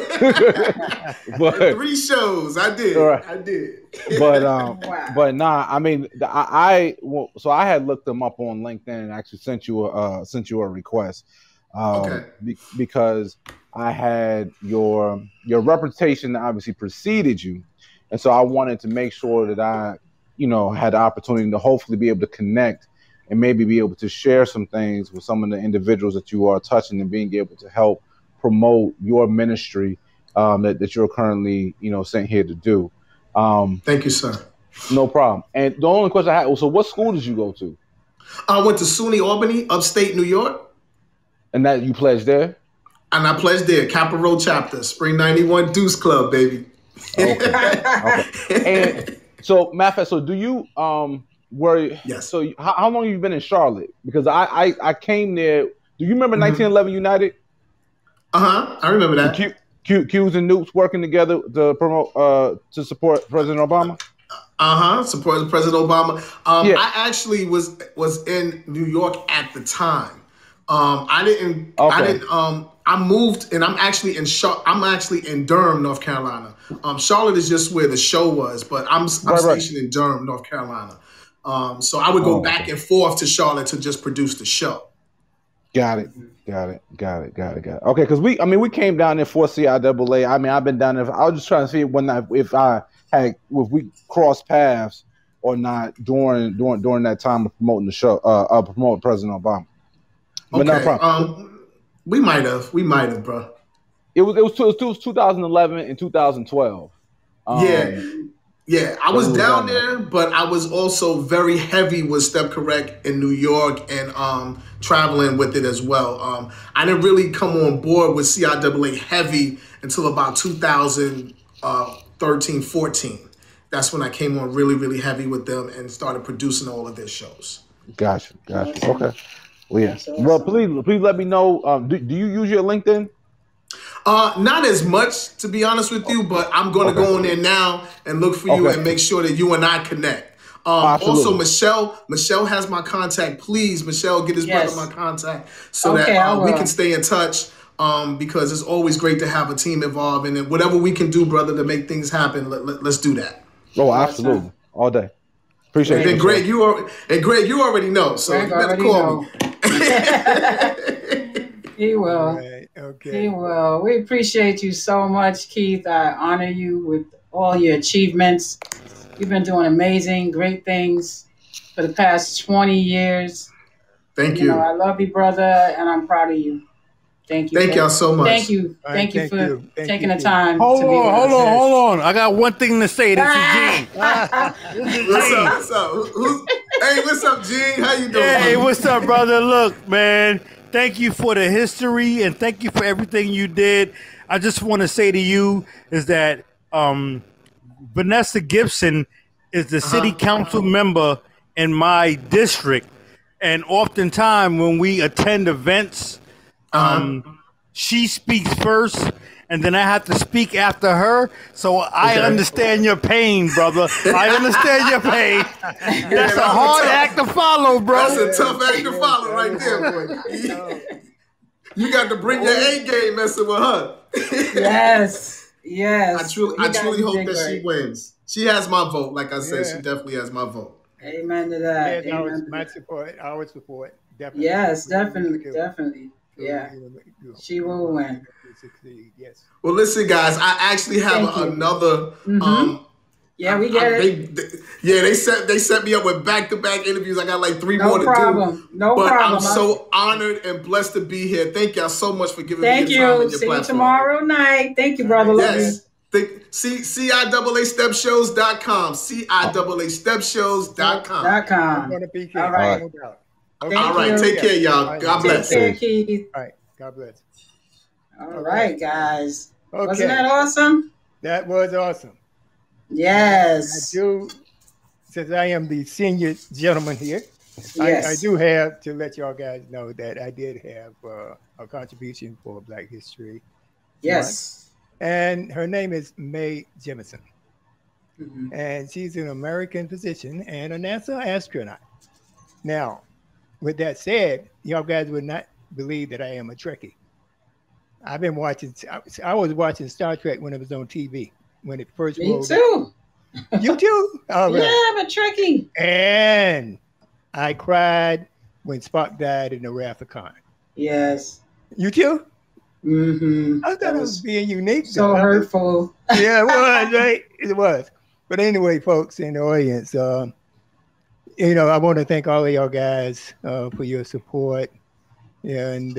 But 3 shows. I did. Right. I did. But wow. But nah, so I had looked them up on LinkedIn and actually sent you a request. Okay. Because I had your reputation that obviously preceded you, and so I wanted to make sure that I, had the opportunity to hopefully be able to connect and maybe be able to share some things with some of the individuals that you are touching and being able to help promote your ministry that you're currently, sent here to do. Thank you, sir. No problem. And the only question I had, so what school did you go to? I went to SUNY Albany, upstate New York. And that you pledged there? And I pledged there, Capitol Road Chapter, Spring 91 Deuce Club, baby. Okay. And so, matter of fact, so do you, yes. So how long have you been in Charlotte? Because I came there. Do you remember 1911 United? I remember that. Q's and Newts working together to promote, to support President Obama. Support President Obama. Yeah. I actually was in New York at the time. I moved, and I'm actually in Durham, North Carolina. Charlotte is just where the show was, but I'm stationed in Durham, North Carolina. So I would go back and forth to Charlotte to just produce the show. Got it. Okay, because we came down there for CIAA. I mean, I've been down there. I was just trying to see if we crossed paths or not during that time of promoting the show, promoting President Obama. But okay. No problem. We might have, bro. It was 2011 and 2012. Yeah. I was down there, but I was also very heavy with Step Correct in New York and traveling with it as well. I didn't really come on board with CIAA heavy until about 2013, 14. That's when I came on really, really heavy with them and started producing all of their shows. Gotcha. Okay. Well, yeah. Well, please let me know. Do you use your LinkedIn? Not as much, to be honest with you, but I'm going to go on there now and look for you and make sure that you and I connect. Also, Michelle has my contact. Please, Michelle, get his brother my contact so that we can stay in touch because it's always great to have a team involved. And whatever we can do, brother, to make things happen, let's do that. Oh, absolutely. All day. Appreciate it. And Greg, you already know, so you better call me. He will. Right, okay. He will. We appreciate you so much, Keith. I honor you with all your achievements. You've been doing amazing, great things for the past 20 years. Thank you. I love you, brother, and I'm proud of you. Thank you. Thank y'all so much. Thank you. Thank you for taking the time. Hold on. I got one thing to say. This is Gene. What's up? Hey, what's up, Gene? How you doing? Hey, what's up, brother? Look, man. Thank you for the history and thank you for everything you did. I just want to say to you is that Vanessa Gibson is the city council member in my district. And oftentimes when we attend events, she speaks first and then I have to speak after her. So I understand your pain, brother. I understand your pain. That's a hard act to follow, bro. That's a tough act to follow right there, boy. You got to bring your A game messing with her. Yes. I truly hope that she wins. She has my vote. Like I said, she definitely has my vote. Amen to that. Yes, my support. Our support. Definitely. Yes, definitely. Yeah. She will win. Yes. Well, listen, guys. I actually have another. Yeah, we get it. They set me up with back-to-back interviews. I got like 3 more to do. No problem. I'm so honored and blessed to be here. Thank y'all so much for giving me your time and your platform. See you tomorrow night. Thank you, brother. Yes. CIAAStepshows.com. CIAAStepshows.com. I'm going to be here. All right. All right. Take care, y'all. God bless. Take care, Keith. All right. God bless. All right, guys. Okay. Wasn't that awesome? That was awesome. Yes. Since I am the senior gentleman here, I do have to let y'all guys know that I did have a contribution for Black History. Yes. And her name is Mae Jemison. And she's an American physician and a NASA astronaut. Now, with that said, y'all guys would not believe that I am a Trekkie. I've been watching, I was watching Star Trek when it was on TV. When it first rolled. Me too. You too? All right. Yeah, I'm a Trekkie. And I cried when Spock died in the Wrath of Khan. Yes. You too? Mm-hmm. I thought it was being unique. So hurtful. Yeah, it was, right? It was. But anyway, folks in the audience, I want to thank all of y'all guys for your support. And,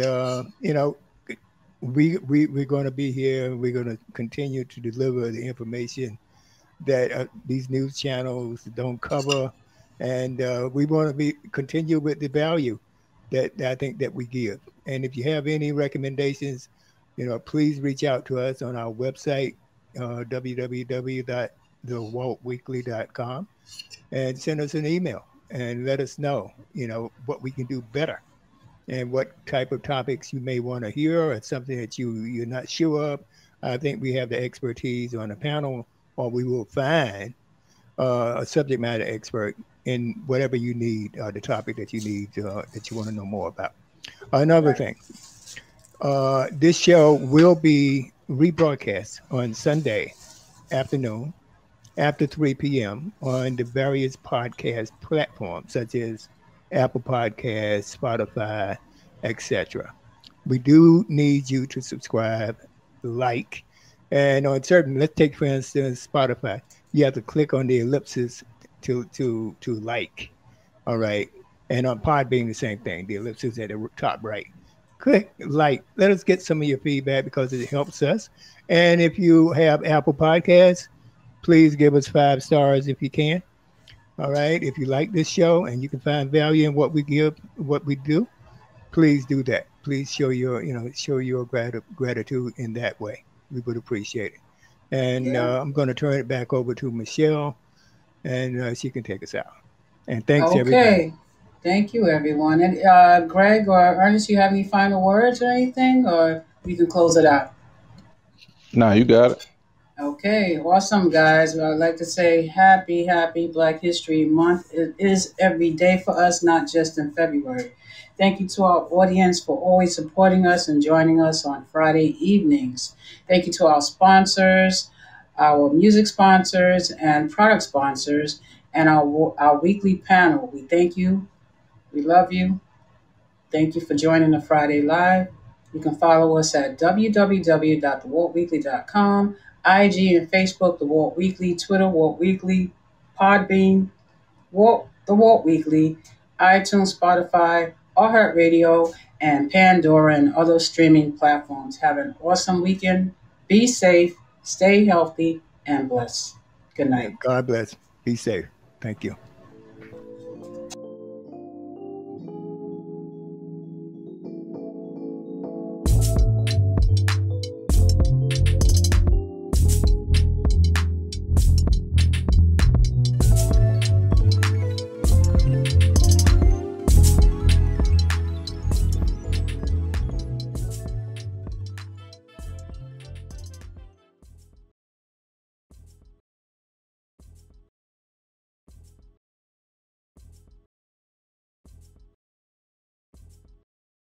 we're going to be here. We're going to continue to deliver the information that these news channels don't cover, and we want to continue with the value that I think that we give. And if you have any recommendations, please reach out to us on our website, www.thewaltweekly.com, and send us an email and let us know, what we can do better. And what type of topics you may want to hear or something that you're not sure of. I think we have the expertise on the panel, or we will find a subject matter expert in whatever you need, the topic that you need, that you want to know more about. Another thing, this show will be rebroadcast on Sunday afternoon after 3 p.m. on the various podcast platforms such as Apple Podcasts, Spotify, etc. We do need you to subscribe, like, and on certain, let's take for instance Spotify. You have to click on the ellipsis to like. All right. And on Podbean, the same thing. The ellipsis at the top right. Click like. Let us get some of your feedback because it helps us. And if you have Apple Podcasts, please give us 5 stars if you can. All right. If you like this show and you can find value in what we do, please do that. Please show your gratitude in that way. We would appreciate it. And I'm going to turn it back over to Michelle, and she can take us out. And thanks, everybody. Okay. Thank you, everyone. And Greg or Ernest, you have any final words or anything, or we can close it out? No, you got it. Okay, awesome, guys. Well, I'd like to say happy Black History Month. It is every day for us, not just in February. Thank you to our audience for always supporting us and joining us on Friday evenings. Thank you to our sponsors, our music sponsors and product sponsors, and our weekly panel. We thank you. We love you. Thank you for joining the Friday Live. You can follow us at www.thewaltweekly.com, IG and Facebook, The Walt Weekly, Twitter, Walt Weekly, Podbean, The Walt Weekly, iTunes, Spotify, iHeartRadio, and Pandora and other streaming platforms. Have an awesome weekend. Be safe, stay healthy, and blessed. Good night. God bless. Be safe. Thank you.